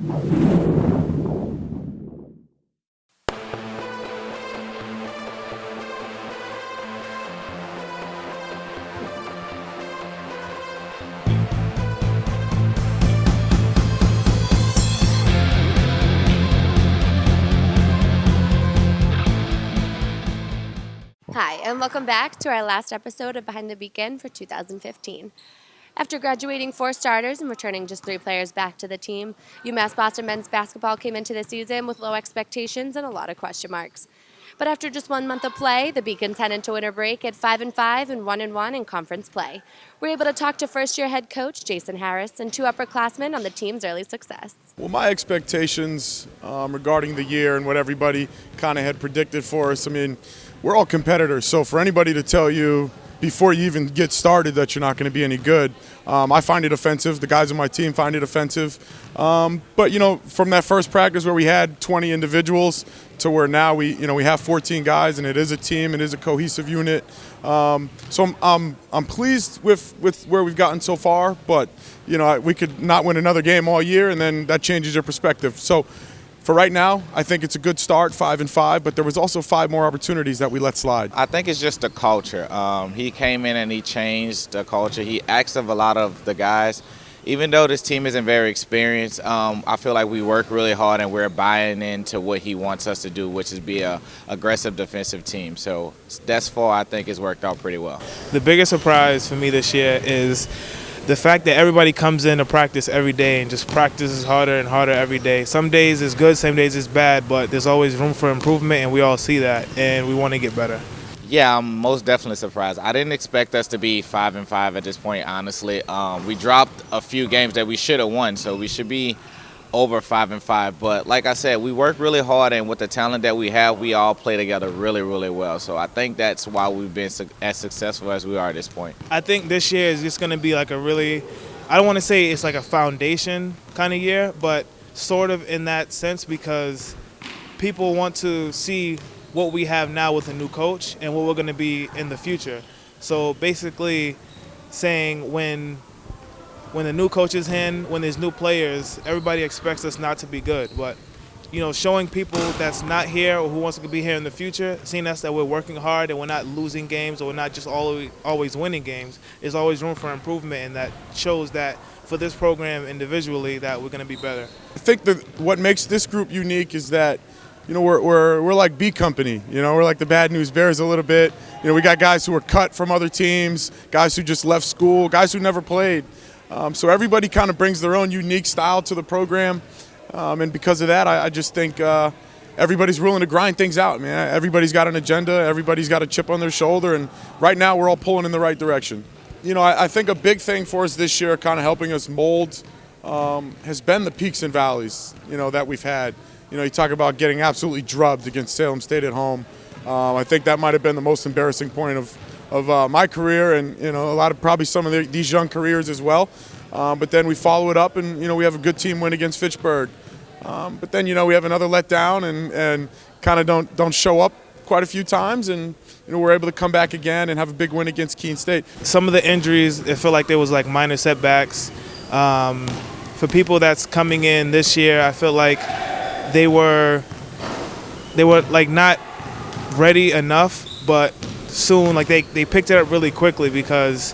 Hi, and welcome back to our last episode of Behind the Beacon for 2015. After graduating 4 starters and returning just 3 players back to the team, UMass Boston men's basketball came into the season with low expectations and a lot of question marks. But after just 1 month of play, the Beacons head into winter break at 5-5 and 1-1 in conference play. We're able to talk to first-year head coach Jason Harris and 2 upperclassmen on the team's early success. Well, my expectations regarding the year and what everybody kind of had predicted for us, I mean, we're all competitors, so for anybody to tell you before you even get started that you're not going to be any good, I find it offensive. The guys on my team find it offensive. But, you know, from that first practice where we had 20 individuals to where now we have 14 guys, and it is a team, it is a cohesive unit. So I'm pleased with where we've gotten so far, but, you know, we could not win another game all year, and then that changes your perspective. So for right now, I think it's a good start, 5-5, but there was also 5 more opportunities that we let slide. I think it's just the culture. He came in and he changed the culture. He asked of a lot of the guys. Even though this team isn't very experienced, I feel like we work really hard and we're buying into what he wants us to do, which is be a aggressive defensive team. So thus far, I think it's worked out pretty well. The biggest surprise for me this year is the fact that everybody comes in to practice every day and just practices harder and harder every day. Some days it's good, some days it's bad, but there's always room for improvement, and we all see that, and we want to get better. Yeah, I'm most definitely surprised. I didn't expect us to be 5-5 at this point, honestly. We dropped a few games that we should have won, so we should be over 5-5. But like I said, we work really hard, and with the talent that we have, we all play together really, really well. So I think that's why we've been as successful as we are at this point. I think this year is just going to be like a really, I don't want to say it's like a foundation kind of year, but sort of in that sense, because people want to see what we have now with a new coach and what we're going to be in the future. So basically saying when the new coach is in, when there's new players, everybody expects us not to be good. But, you know, showing people that's not here or who wants to be here in the future, seeing us that we're working hard and we're not losing games or we're not just always winning games, there's always room for improvement, and that shows that for this program individually that we're going to be better. I think that what makes this group unique is that, you know, we're like B Company. You know, we're like the Bad News Bears a little bit. You know, we got guys who are cut from other teams, guys who just left school, guys who never played. So everybody kind of brings their own unique style to the program, and because of that, I just think everybody's willing to grind things out, man. Everybody's got an agenda, everybody's got a chip on their shoulder, and right now we're all pulling in the right direction. You know, I think a big thing for us this year, kind of helping us mold, has been the peaks and valleys, you know, that we've had. You know, you talk about getting absolutely drubbed against Salem State at home. I think that might have been the most embarrassing point of my career, and, you know, probably some of these young careers as well. But then we follow it up, and, you know, we have a good team win against Fitchburg. But then, you know, we have another letdown and kind of don't show up quite a few times, and, you know, we're able to come back again and have a big win against Keene State. Some of the injuries, it felt like there was like minor setbacks. For people that's coming in this year, I feel like they were like not ready enough, but soon, like they picked it up really quickly because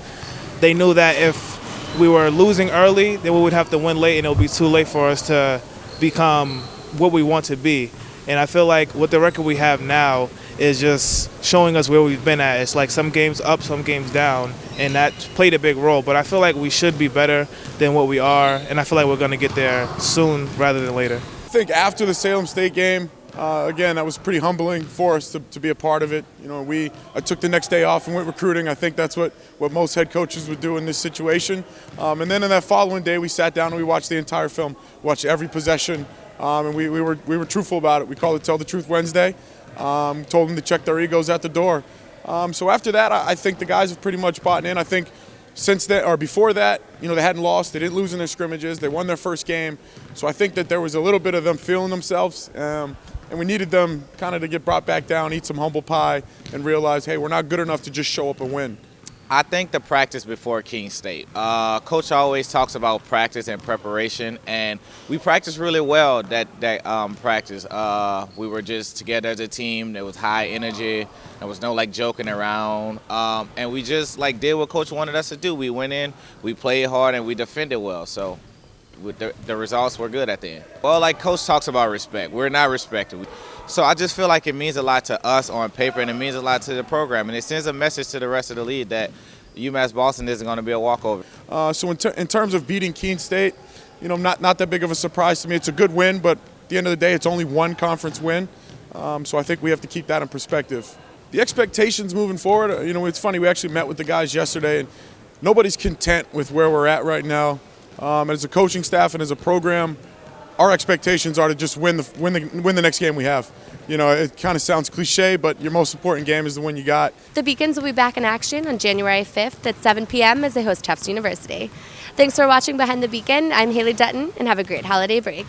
they knew that if we were losing early, then we would have to win late, and it would be too late for us to become what we want to be. And I feel like with the record we have now is just showing us where we've been at. It's like some games up, some games down, and that played a big role. But I feel like we should be better than what we are, and I feel like we're going to get there soon rather than later. I think after the Salem State game, again, that was pretty humbling for us to be a part of it. You know, I took the next day off and went recruiting. I think that's what most head coaches would do in this situation. And then in that following day, we sat down and we watched the entire film, watched every possession, and we were truthful about it. We called it Tell the Truth Wednesday. Told them to check their egos at the door. So after that, I think the guys have pretty much bought in. I think since then, or before that, you know, they hadn't lost. They didn't lose in their scrimmages. They won their first game. So I think that there was a little bit of them feeling themselves. And we needed them kind of to get brought back down, eat some humble pie, and realize, hey, we're not good enough to just show up and win. I think the practice before King State. Coach always talks about practice and preparation, and we practiced really well that practice. We were just together as a team. There was high energy. There was no joking around, and we just did what Coach wanted us to do. We went in, we played hard, and we defended well. So with the results were good at the end. Well, Coach talks about respect. We're not respected. So I just feel like it means a lot to us on paper, and it means a lot to the program, and it sends a message to the rest of the league that UMass Boston isn't going to be a walkover. So in terms of beating Keene State, not that big of a surprise to me. It's a good win, but at the end of the day, it's only one conference win. So I think we have to keep that in perspective. The expectations moving forward, it's funny. We actually met with the guys yesterday, and nobody's content with where we're at right now. As a coaching staff and as a program, our expectations are to just win the next game we have. It kind of sounds cliche, but your most important game is the one you got. The Beacons will be back in action on January 5th at 7 p.m. as they host Tufts University. Thanks for watching Behind the Beacon. I'm Haley Dutton, and have a great holiday break.